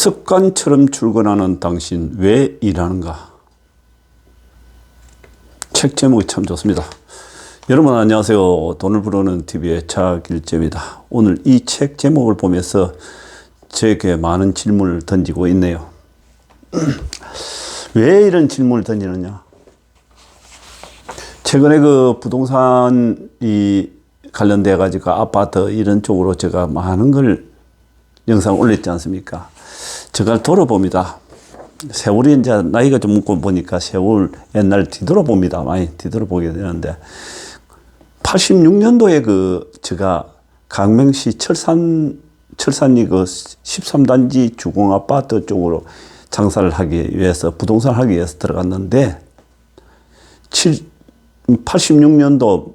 습관처럼 출근하는 당신 왜 일하는가? 책 제목이 참 좋습니다. 여러분 안녕하세요. 돈을 부르는 TV의 차길재입니다. 오늘 이 책 제목을 보면서 제게 많은 질문을 던지고 있네요. 왜 이런 질문을 던지느냐? 최근에 그 부동산이 관련돼 가지고 아파트 이런 쪽으로 제가 많은 걸 영상 올렸지 않습니까? 제가 돌아봅니다. 세월이 이제 나이가 좀 먹고 보니까 세월 옛날 뒤돌아봅니다. 많이 뒤돌아보게 되는데 86년도에 그 제가 강명시 철산리 그 13단지 주공 아파트 쪽으로 장사를 하기 위해서 부동산을 하기 위해서 들어갔는데 86년도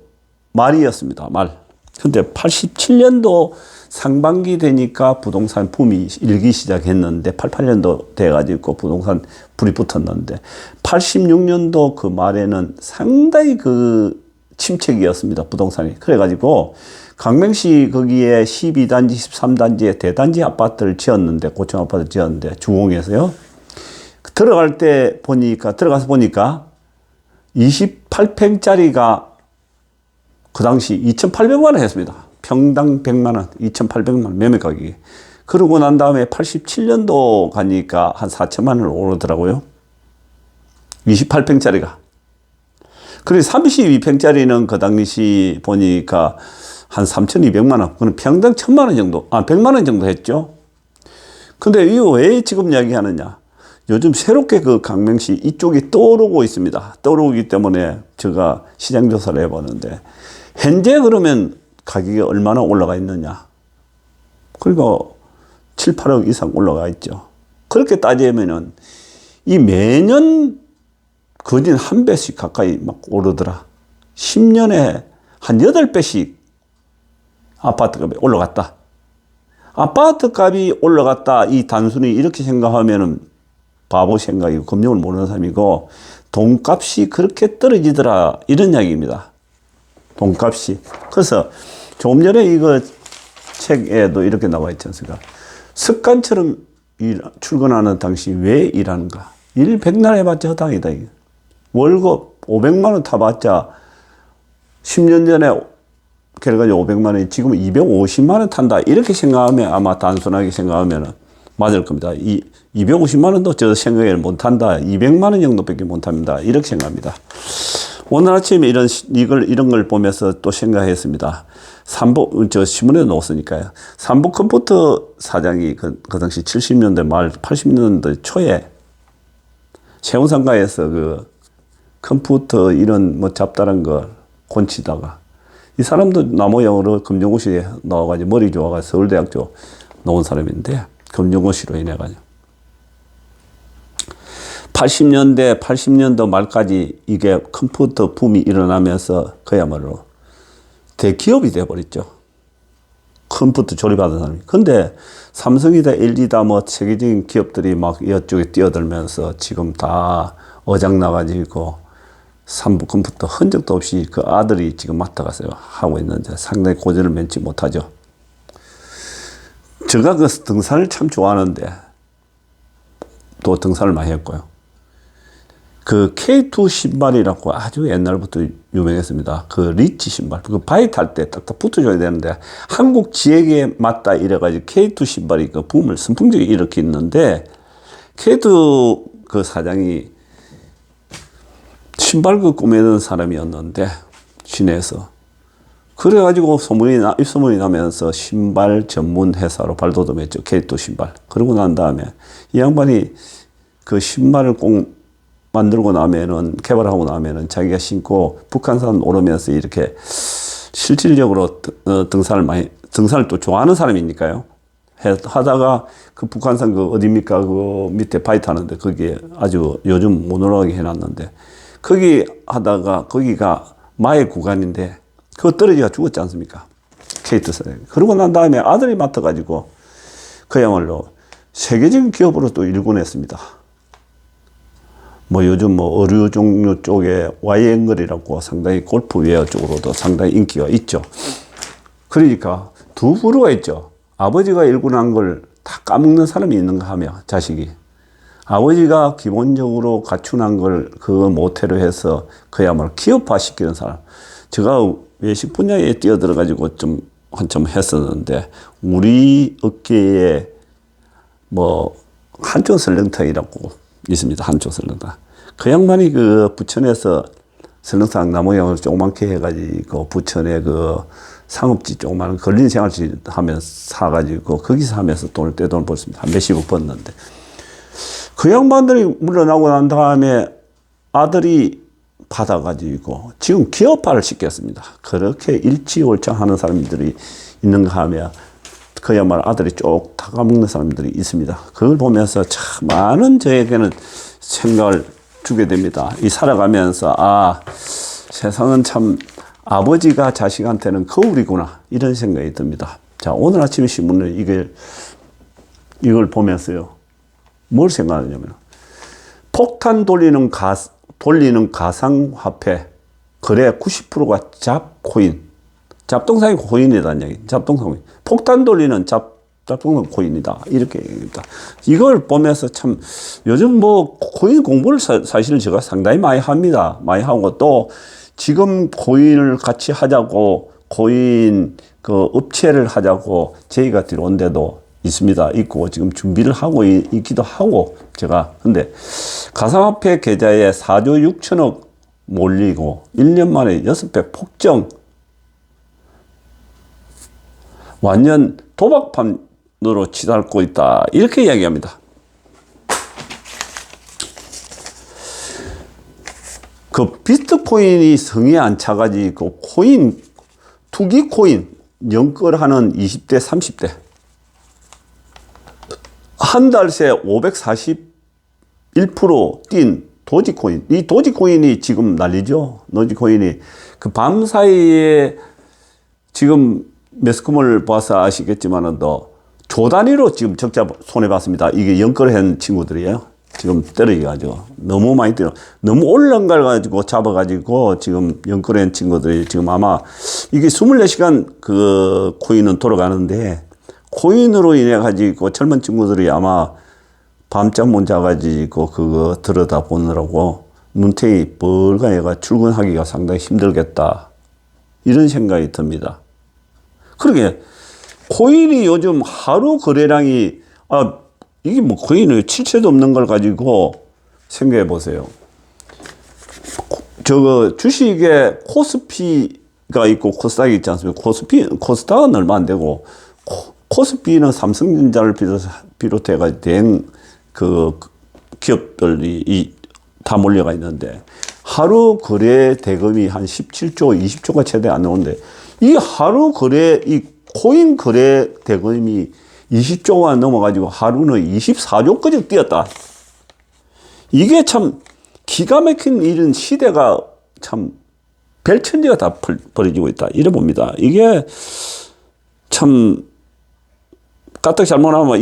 말이었습니다. 말. 근데 87년도 상반기 되니까 부동산 붐이 일기 시작했는데 88년도 돼가지고 부동산 불이 붙었는데 86년도 그 말에는 상당히 그 침체기였습니다. 부동산이. 그래가지고 강명시 거기에 12단지, 13단지에 대단지 아파트를 지었는데 고층 아파트 지었는데 주공에서요. 들어가서 보니까 28평짜리가 그 당시 2,800만 원 했습니다. 평당 100만 원, 2,800만 원 매매 가격이. 그러고 난 다음에 87년도 가니까 한 4천만 원을 오르더라고요. 28평짜리가. 그리고 32평짜리는 그 당시 보니까 한 3,200만 원. 그건 평당 1,000만 원 정도, 100만 원 정도 했죠. 근데 이거 왜 지금 이야기하느냐? 요즘 새롭게 그 강명시 이쪽이 떠오르고 있습니다. 떠오르기 때문에 제가 시장 조사를 해보는데 현재 그러면 가격이 얼마나 올라가 있느냐. 그리고 7, 8억 이상 올라가 있죠. 그렇게 따지면은 이 매년 거진 한 배씩 가까이 막 오르더라. 10년에 한 8배씩 아파트 값이 올라갔다. 아파트 값이 올라갔다. 이 단순히 이렇게 생각하면은 바보 생각이고 금융을 모르는 사람이고 돈값이 그렇게 떨어지더라. 이런 이야기입니다. 돈값이. 그래서 조금 전에 이거 책에도 이렇게 나와 있지 않습니까? 습관처럼 출근하는 당신 왜 일하는가? 일 백날 해봤자 허당이다. 이게. 월급 500만 원 타봤자 10년 전에 그래가지고 500만 원이 지금 250만 원 탄다. 이렇게 생각하면 아마 단순하게 생각하면 맞을 겁니다. 250만 원도 저 생각을 못 탄다. 200만 원 정도밖에 못 합니다. 이렇게 생각합니다. 오늘 아침에 이런 걸 보면서 또 생각했습니다. 저 신문에 넣었으니까요. 삼부 컴퓨터 사장이 그 당시 70년대 말 80년대 초에 세운상가에서 그 컴퓨터 이런 뭐 잡다른 거 곤치다가 이 사람도 남호영으로 검정고시에 나와가지고 머리 좋아가지고 서울대학 쪽 나온 사람인데 검정고시로 인해가지고 80년도 말까지 이게 컴퓨터 붐이 일어나면서 그야말로 대기업이 돼버렸죠. 컴퓨터 조립하는 사람이. 근데 삼성이다, LG다 뭐 세계적인 기업들이 막 이쪽에 뛰어들면서 지금 다 어장나가지고 삼부 컴퓨터 흔적도 없이 그 아들이 지금 맡아가서 하고 있는데 상당히 고전을 면치 못하죠. 제가 그 등산을 참 좋아하는데 또 등산을 많이 했고요. 그 K2 신발이라고 아주 옛날부터 유명했습니다. 그 리치 신발. 그 바이크 탈 때 딱딱 붙어줘야 되는데 한국 지역에 맞다 이래가지고 K2 신발이 그 붐을 선풍적으로 일으켰는데 K2 그 사장이 신발 그 꾸미는 사람이었는데 시내에서 그래가지고 입소문이 나면서 신발 전문 회사로 발돋움했죠. K2 신발. 그러고 난 다음에 이 양반이 그 신발을 꼭 만들고 나면은, 개발하고 나면은 자기가 신고 북한산 오르면서 이렇게 실질적으로 등산을 또 좋아하는 사람이니까요. 하다가 그 북한산 그 어딥니까? 그 밑에 바위 타는데 거기에 아주 요즘 못 올라가게 해놨는데 거기 하다가 거기가 마의 구간인데 그거 떨어지가 죽었지 않습니까? 케이트 사장이. 그러고 난 다음에 아들이 맡아가지고 그야말로 세계적인 기업으로 또 일군했습니다. 뭐 요즘 뭐 의류 종류 쪽에 Y앵글이라고 상당히 골프웨어 쪽으로도 상당히 인기가 있죠. 그러니까 두 부류가 있죠. 아버지가 일군한 걸 다 까먹는 사람이 있는가 하며, 자식이. 아버지가 기본적으로 갖춘한 걸 그거 모태로 해서 그야말로 기업화시키는 사람. 제가 외식 분야에 뛰어들어가지고 좀 한참 했었는데, 우리 업계에 뭐, 한쪽 설렁탕이라고 있습니다. 한쪽 설렁탕. 그 양반이 그 부천에서 설렁탕 나무형을 조그맣게 해가지고 부천에 그 상업지 조그마한 걸린 생활지 하면서 사가지고 거기서 하면서 돈을 떼돈을 벌습니다. 한 몇십억 벌었는데. 그 양반들이 물러나고 난 다음에 아들이 받아가지고 지금 기업화를 시켰습니다. 그렇게 일치월장하는 사람들이 있는가 하면 그야말로 아들이 쭉 타가먹는 사람들이 있습니다. 그걸 보면서 참 많은 저에게는 생각을 주게 됩니다. 이 살아가면서 세상은 참 아버지가 자식한테는 거울이구나 이런 생각이 듭니다. 자, 오늘 아침 신문을 이걸 보면서요. 뭘 생각하냐면 폭탄 돌리는 가상화폐 거래 90%가 잡코인. 잡동사니 코인이라는 얘기. 잡동사니. 폭탄 돌리는 잡동사 코인이다. 이렇게 얘기합니다. 이걸 보면서 참 요즘 뭐 코인 공부를 사실 제가 상당히 많이 합니다. 많이 하고 또 지금 코인을 같이 하자고 코인 그 업체를 하자고 제의가 들어온 데도 있습니다. 있고 지금 준비를 하고 있기도 하고 제가 근데 가상화폐 계좌에 4조 6천억 몰리고 1년 만에 6배 폭증 완전 도박판으로 치닫고 있다. 이렇게 이야기합니다. 그 비트코인이 성에 안 차가지고 투기 코인 연끌하는 20대, 30대. 한 달 새 541% 뛴 도지코인. 이 도지코인이 지금 난리죠. 도지코인이 그 밤 사이에 지금 매스컴을 봐서 아시겠지만은 조 단위로 지금 적자 손해봤습니다. 이게 연끌한 친구들이에요. 지금 떨어져가지고 너무 많이 너무 올라간 걸 가지고 잡아가지고 지금 연끌한 친구들이 지금 아마 이게 24시간 그 코인은 돌아가는데 코인으로 인해 가지고 젊은 친구들이 아마 밤잠 못 자가지고 그거 들여다 보느라고 눈탱이 뻘가해가 출근하기가 상당히 힘들겠다. 이런 생각이 듭니다. 그러게 코인이 요즘 하루 거래량이 이게 뭐 코인을 실체도 없는 걸 가지고 생각해 보세요. 저거 주식에 코스피가 있고 코스닥이 있지 않습니까? 코스닥은 얼마 안 되고 코스피는 삼성전자를 비롯해가 된 그 기업들이 다 몰려가 있는데 하루 거래 대금이 한 17조, 20조가 최대 안 나오는데 이 하루 거래, 이 코인 거래 대금이 20조가 넘어가지고 하루는 24조까지 뛰었다. 이게 참 기가 막힌 이런 시대가 참 별천지가 다 벌어지고 있다. 이래 봅니다. 이게 참 까딱 잘못하면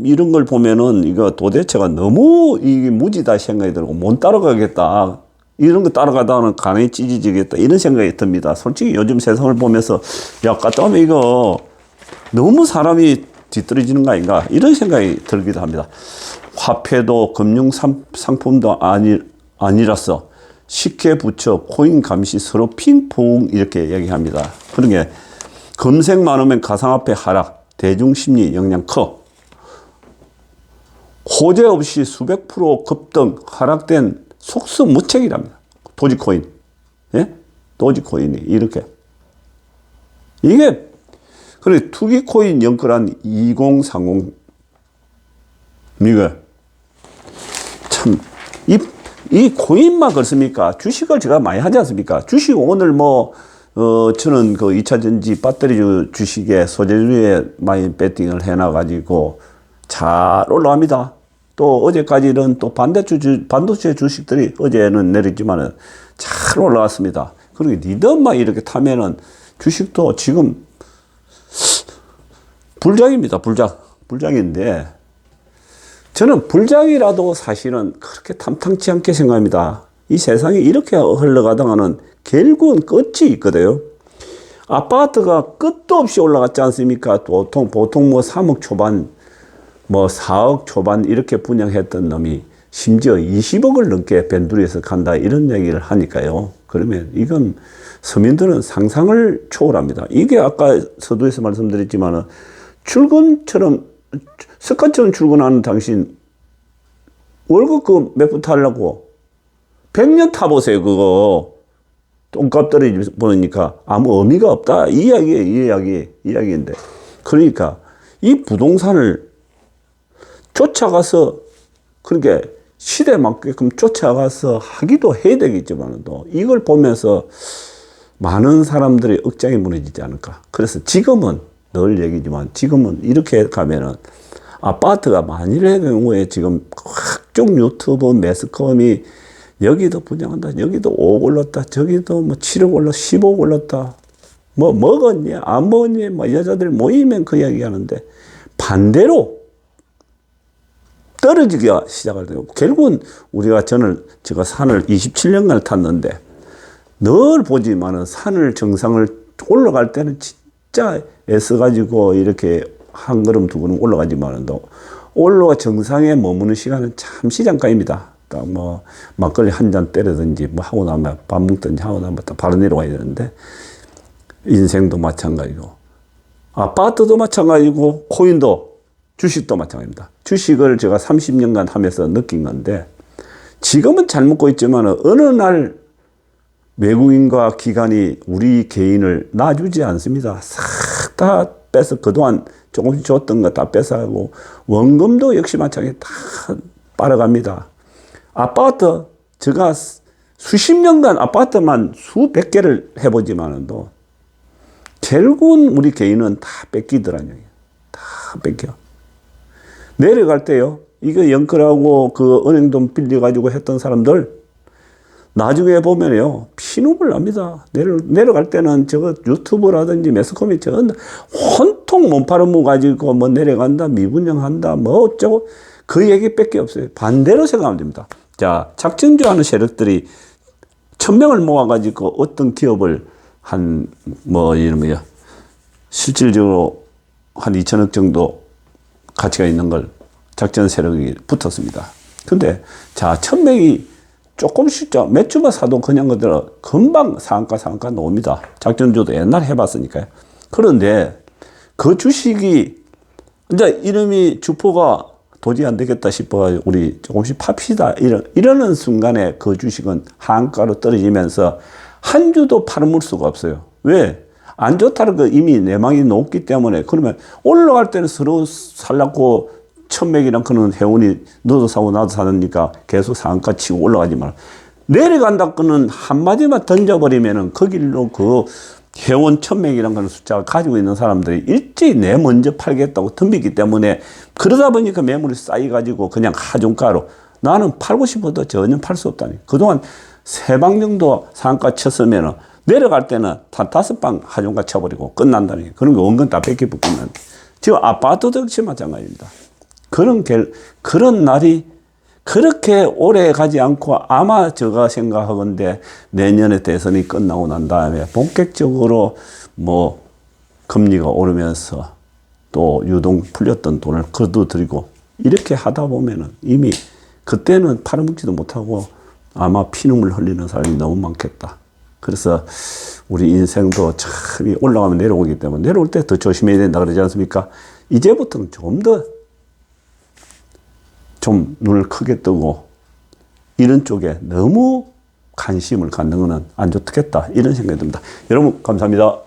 이런 걸 보면은 이거 도대체가 너무 이게 무지다 생각이 들고 못 따라가겠다. 이런 거 따라가다가는 간에 찢어지겠다. 이런 생각이 듭니다. 솔직히 요즘 세상을 보면서 까딱하면 이거 너무 사람이 뒤떨어지는 거 아닌가. 이런 생각이 들기도 합니다. 화폐도 금융 상품도 아니라서 쉽게 붙여 코인 감시 서로 핑퐁 이렇게 얘기합니다. 그러게 검색 많으면 가상화폐 하락. 대중심리 영향 커. 호재 없이 수백 프로 급등 하락된 속수무책이랍니다. 도지코인. 예? 도지코인이 이렇게. 이게 그래 투기코인 연끌한 2030 이거 참 이 코인만 그렇습니까? 주식을 제가 많이 하지 않습니까? 주식 오늘 저는 그 2차전지 배터리 주식에 소재주에 많이 배팅을 해놔가지고 잘 올라갑니다. 또 어제까지는 또 반도체 주식들이 어제는 내렸지만은 잘 올라왔습니다. 그리고 리듬만 이렇게 타면은 주식도 지금 불장입니다. 불장인데 저는 불장이라도 사실은 그렇게 탐탁치 않게 생각합니다. 이 세상이 이렇게 흘러가다가는 결국은 끝이 있거든요. 아파트가 끝도 없이 올라갔지 않습니까? 보통 3억 초반 뭐 4억 초반 이렇게 분양했던 놈이 심지어 20억을 넘게 변두리에서 간다 이런 얘기를 하니까요. 그러면 이건 서민들은 상상을 초월합니다. 이게 아까 서두에서 말씀드렸지만은 출근처럼 습관처럼 출근하는 당신 월급 그 몇 푼 타려고 100년 타보세요. 그거 똥값 떨어지 보니까 아무 의미가 없다. 이 이야기예요. 이야기인데 그러니까 이 부동산을 쫓아가서 그렇게 시대에 맞게끔 쫓아가서 하기도 해야 되겠지만 또 이걸 보면서 많은 사람들의 억장이 무너지지 않을까. 그래서 지금은 늘 얘기지만 지금은 이렇게 가면은 아파트가 만일의 경우에 지금 각종 유튜브 매스컴이 여기도 분양한다, 여기도 5억 올랐다, 저기도 뭐 7억 올랐다, 10억 올랐다, 뭐 먹었니, 안 먹었니, 뭐 여자들 모이면 그 이야기 하는데 반대로 떨어지기가 시작할 때고 결국은 제가 산을 27년간 탔는데 늘 보지만은 산을 정상을 올라갈 때는 진짜 애써가지고 이렇게 한 걸음 두 걸음 올라가지만은 올라가 정상에 머무는 시간은 잠시 잠깐입니다. 딱 뭐 막걸리 한 잔 때리든지 뭐 하고 나면 밥 먹든지 하고 나면 또 바로 내려와야 되는데 인생도 마찬가지고 아파트도 마찬가지고 코인도 주식도 마찬가지입니다. 주식을 제가 30년간 하면서 느낀 건데 지금은 잘 먹고 있지만 어느 날 외국인과 기관이 우리 개인을 놔주지 않습니다. 싹 다 뺏어 그동안 조금씩 줬던 거 다 뺏어가고 원금도 역시 마찬가지 다 빨아갑니다. 아파트 제가 수십 년간 아파트만 수백 개를 해보지만도 결국은 우리 개인은 다 뺏기더라는 얘기예요. 다 뺏겨. 내려갈 때요. 이거 영끌하고 그 은행돈 빌려가지고 했던 사람들 나중에 보면요. 피눈물 납니다. 내려갈 때는 저거 유튜브라든지 매스컴이 온통 몸팔아무 가지고 뭐 내려간다, 미분양한다, 뭐 어쩌고 그 얘기밖에 없어요. 반대로 생각하면 됩니다. 자, 작전주하는 세력들이 1000명을 모아가지고 어떤 기업을 실질적으로 한 2천억 정도 가치가 있는 걸 작전 세력이 붙었습니다. 근데 자, 1000명이 조금씩 몇 주만 사도 그냥 그대로 금방 상한가 나옵니다. 작전주도 옛날 해봤으니까요. 그런데 그 주식이 이제 이름이 주포가 도저히 안 되겠다 싶어 우리 조금씩 팝시다 이러는 순간에 그 주식은 한가로 떨어지면서 한 주도 팔아먹을 수가 없어요. 왜? 안 좋다는 거 이미 내망이 높기 때문에. 그러면 올라갈 때는 서로 살라고 천맥이랑 그런 회원이 너도 사고 나도 사니까 계속 상한가 치고 올라가지만 내려간다 거는 한마디만 던져버리면은 그 길로 그 회원 천맥이란 그런 숫자가 가지고 있는 사람들이 일제히 내 먼저 팔겠다고 덤비기 때문에 그러다 보니까 매물이 쌓여가지고 그냥 하중가로 나는 팔고 싶어도 전혀 팔 수 없다니. 그동안 3방 정도 상한가 쳤으면은 내려갈 때는 한 5방 하중가 쳐버리고 끝난다니. 그런 거 원금 다 뺏기고 끝난. 지금 아파트도 역시 마찬가지입니다. 그런 날이 그렇게 오래 가지 않고 아마 제가 생각하건대 내년에 대선이 끝나고 난 다음에 본격적으로 뭐 금리가 오르면서 또 유동 풀렸던 돈을 거둬들이고 이렇게 하다 보면은 이미 그때는 팔아먹지도 못하고 아마 피눈물 흘리는 사람이 너무 많겠다. 그래서 우리 인생도 참 올라가면 내려오기 때문에 내려올 때 더 조심해야 된다 그러지 않습니까? 이제부터는 좀 눈을 크게 뜨고 이런 쪽에 너무 관심을 갖는 것은 안 좋겠다 이런 생각이 듭니다. 여러분 감사합니다.